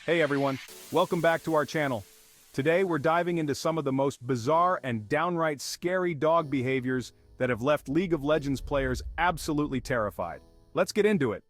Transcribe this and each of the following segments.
Hey everyone, welcome back to our channel. Today we're diving into some of the most bizarre and downright scary dog behaviors that have left League of Legends players absolutely terrified. Let's get into it.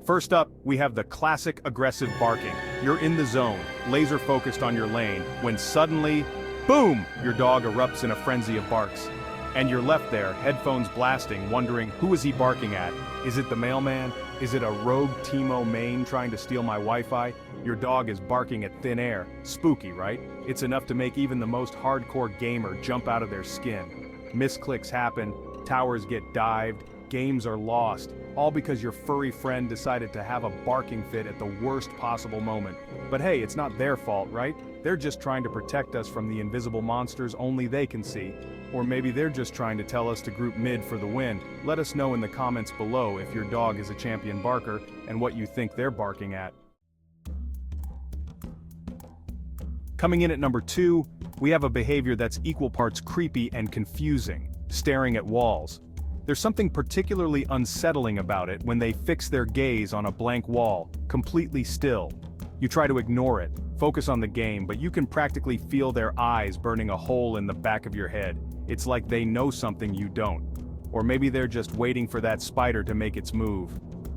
First up, we have the classic aggressive barking. You're in the zone, laser focused on your lane, when suddenly, boom, your dog erupts in a frenzy of barks. And you're left there, headphones blasting, wondering, who is he barking at? Is it the mailman? Is it a rogue Teemo main trying to steal my Wi-Fi? Your dog is barking at thin air. Spooky, right? It's enough to make even the most hardcore gamer jump out of their skin. Misclicks happen, towers get dived, games are lost, all because your furry friend decided to have a barking fit at the worst possible moment. But hey, it's not their fault, right? They're just trying to protect us from the invisible monsters only they can see. Or maybe they're just trying to tell us to group mid for the win. Let us know in the comments below if your dog is a champion barker and what you think they're barking at. Coming in at number 2, we have a behavior that's equal parts creepy and confusing, staring at walls. There's something particularly unsettling about it when they fix their gaze on a blank wall, completely still. You try to ignore it, focus on the game, but you can practically feel their eyes burning a hole in the back of your head. It's like they know something you don't. Or maybe they're just waiting for that spider to make its move.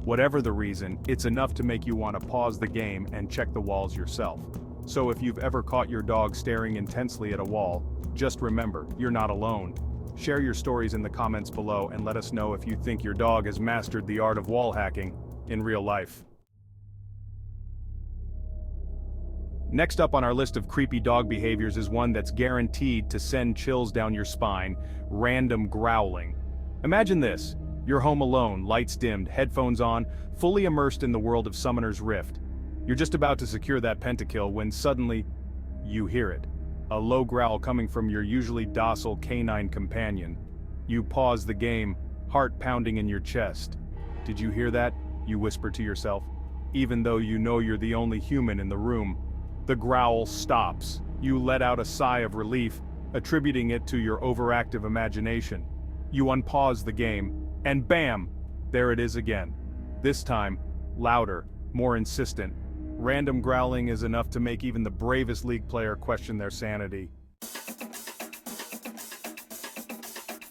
Whatever the reason, it's enough to make you want to pause the game and check the walls yourself. So if you've ever caught your dog staring intensely at a wall, just remember, you're not alone. Share your stories in the comments below and let us know if you think your dog has mastered the art of wall hacking in real life. Next up on our list of creepy dog behaviors is one that's guaranteed to send chills down your spine: random growling. Imagine this: you're home alone, lights dimmed, headphones on, fully immersed in the world of Summoner's Rift. You're just about to secure that pentakill when suddenly, you hear it. A low growl coming from your usually docile canine companion. You pause the game, heart pounding in your chest. Did you hear that? You whisper to yourself, even though you know you're the only human in the room. The growl stops. You let out a sigh of relief, attributing it to your overactive imagination. You unpause the game, and bam! There it is again. This time, louder, more insistent. Random growling is enough to make even the bravest League player question their sanity.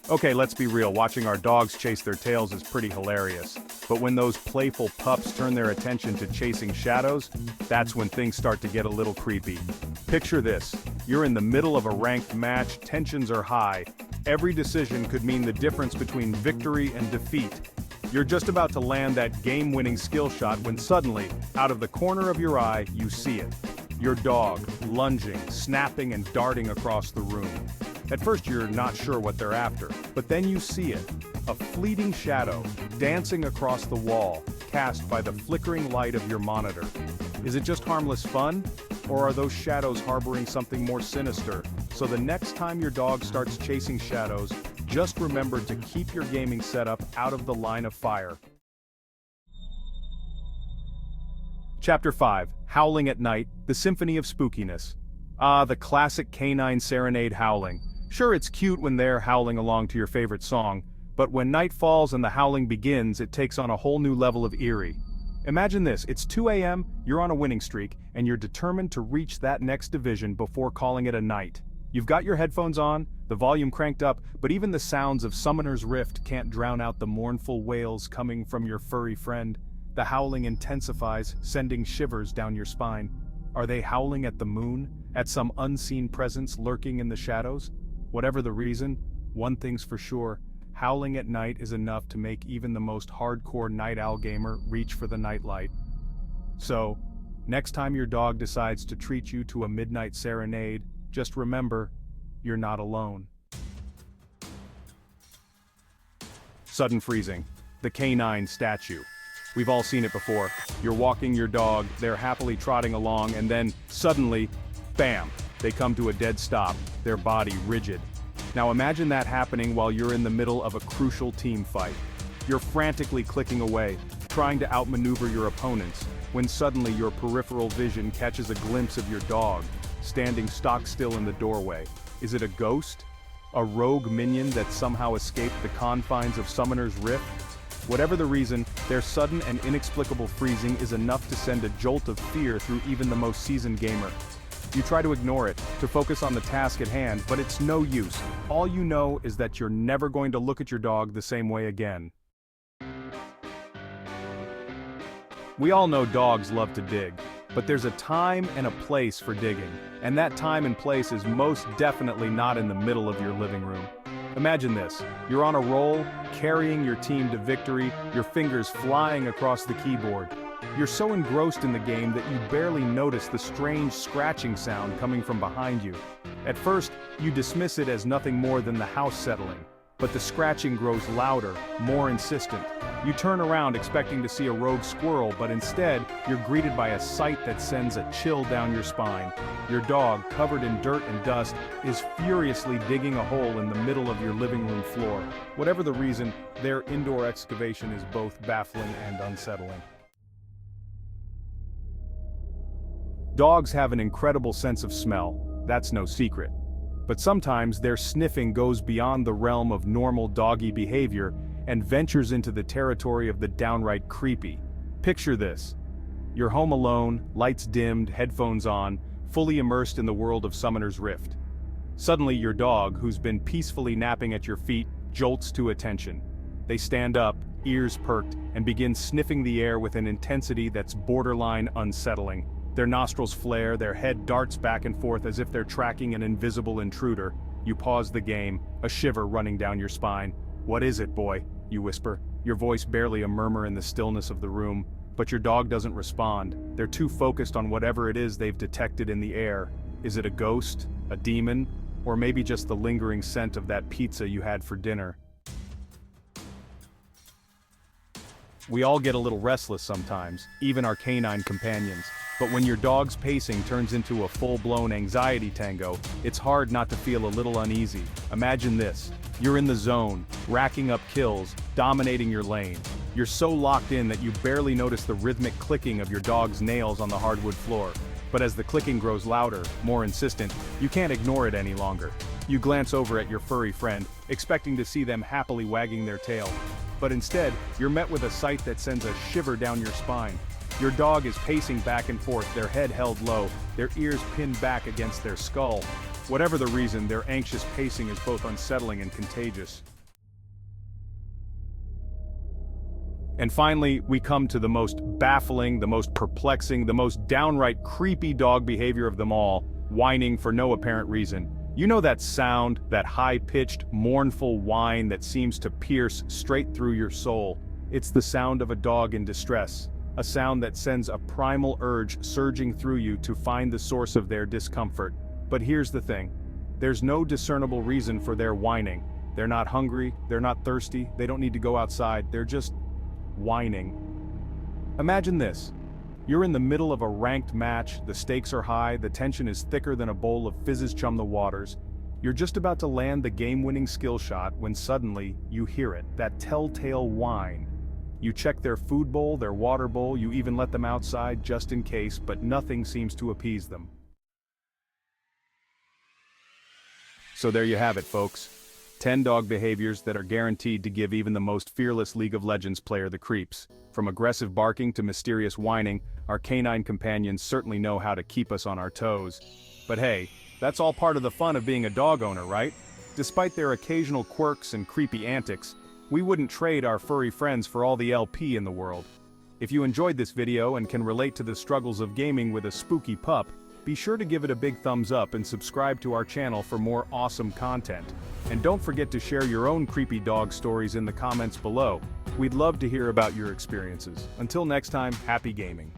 Okay, let's be real, watching our dogs chase their tails is pretty hilarious. But when those playful pups turn their attention to chasing shadows, that's when things start to get a little creepy. Picture this: you're in the middle of a ranked match, tensions are high. Every decision could mean the difference between victory and defeat. You're just about to land that game-winning skill shot when suddenly, out of the corner of your eye, you see it. Your dog, lunging, snapping and darting across the room. At first you're not sure what they're after, but then you see it. A fleeting shadow, dancing across the wall, cast by the flickering light of your monitor. Is it just harmless fun? Or are those shadows harboring something more sinister? So the next time your dog starts chasing shadows, just remember to keep your gaming setup out of the line of fire. Chapter 5, Howling at Night, the Symphony of Spookiness. Ah, the classic canine serenade howling. Sure, it's cute when they're howling along to your favorite song, but when night falls and the howling begins, it takes on a whole new level of eerie. Imagine this: it's 2 a.m., you're on a winning streak, and you're determined to reach that next division before calling it a night. You've got your headphones on, the volume cranked up, but even the sounds of Summoner's Rift can't drown out the mournful wails coming from your furry friend. The howling intensifies, sending shivers down your spine. Are they howling at the moon? At some unseen presence lurking in the shadows? Whatever the reason, one thing's for sure: howling at night is enough to make even the most hardcore night owl gamer reach for the nightlight. So, next time your dog decides to treat you to a midnight serenade, just remember, you're not alone. Sudden freezing. The canine statue. We've all seen it before. You're walking your dog, they're happily trotting along, and then, suddenly, bam! They come to a dead stop, their body rigid. Now imagine that happening while you're in the middle of a crucial team fight. You're frantically clicking away, trying to outmaneuver your opponents, when suddenly your peripheral vision catches a glimpse of your dog, standing stock still in the doorway. Is it a ghost? A rogue minion that somehow escaped the confines of Summoner's Rift? Whatever the reason, their sudden and inexplicable freezing is enough to send a jolt of fear through even the most seasoned gamer. You try to ignore it, to focus on the task at hand, but it's no use. All you know is that you're never going to look at your dog the same way again. We all know dogs love to dig, but there's a time and a place for digging, and that time and place is most definitely not in the middle of your living room. Imagine this, you're on a roll, carrying your team to victory, your fingers flying across the keyboard. You're so engrossed in the game that you barely notice the strange scratching sound coming from behind you. At first, you dismiss it as nothing more than the house settling, but the scratching grows louder, more insistent. You turn around expecting to see a rogue squirrel, but instead, you're greeted by a sight that sends a chill down your spine. Your dog, covered in dirt and dust, is furiously digging a hole in the middle of your living room floor. Whatever the reason, their indoor excavation is both baffling and unsettling. Dogs have an incredible sense of smell, that's no secret. But sometimes their sniffing goes beyond the realm of normal doggy behavior and ventures into the territory of the downright creepy. Picture this. You're home alone, lights dimmed, headphones on, fully immersed in the world of Summoner's Rift. Suddenly your dog, who's been peacefully napping at your feet, jolts to attention. They stand up, ears perked, and begin sniffing the air with an intensity that's borderline unsettling. Their nostrils flare, their head darts back and forth as if they're tracking an invisible intruder. You pause the game, a shiver running down your spine. "What is it, boy?" you whisper, your voice barely a murmur in the stillness of the room. But your dog doesn't respond. They're too focused on whatever it is they've detected in the air. Is it a ghost, a demon, or maybe just the lingering scent of that pizza you had for dinner? We all get a little restless sometimes, even our canine companions. But when your dog's pacing turns into a full-blown anxiety tango, it's hard not to feel a little uneasy. Imagine this. You're in the zone, racking up kills, dominating your lane. You're so locked in that you barely notice the rhythmic clicking of your dog's nails on the hardwood floor. But as the clicking grows louder, more insistent, you can't ignore it any longer. You glance over at your furry friend, expecting to see them happily wagging their tail. But instead, you're met with a sight that sends a shiver down your spine. Your dog is pacing back and forth, their head held low, their ears pinned back against their skull. Whatever the reason, their anxious pacing is both unsettling and contagious. And finally, we come to the most baffling, the most perplexing, the most downright creepy dog behavior of them all, whining for no apparent reason. You know that sound, that high-pitched, mournful whine that seems to pierce straight through your soul. It's the sound of a dog in distress. A sound that sends a primal urge surging through you to find the source of their discomfort. But here's the thing. There's no discernible reason for their whining. They're not hungry, they're not thirsty, they don't need to go outside, they're just whining. Imagine this. You're in the middle of a ranked match, the stakes are high, the tension is thicker than a bowl of fizzes chum the waters. You're just about to land the game-winning skill shot when suddenly you hear it, that telltale whine. You check their food bowl, their water bowl, you even let them outside just in case, but nothing seems to appease them. So there you have it, folks. 10 dog behaviors that are guaranteed to give even the most fearless League of Legends player the creeps. From aggressive barking to mysterious whining, our canine companions certainly know how to keep us on our toes. But hey, that's all part of the fun of being a dog owner, right? Despite their occasional quirks and creepy antics, we wouldn't trade our furry friends for all the LP in the world. If you enjoyed this video and can relate to the struggles of gaming with a spooky pup, be sure to give it a big thumbs up and subscribe to our channel for more awesome content. And don't forget to share your own creepy dog stories in the comments below. We'd love to hear about your experiences. Until next time, happy gaming.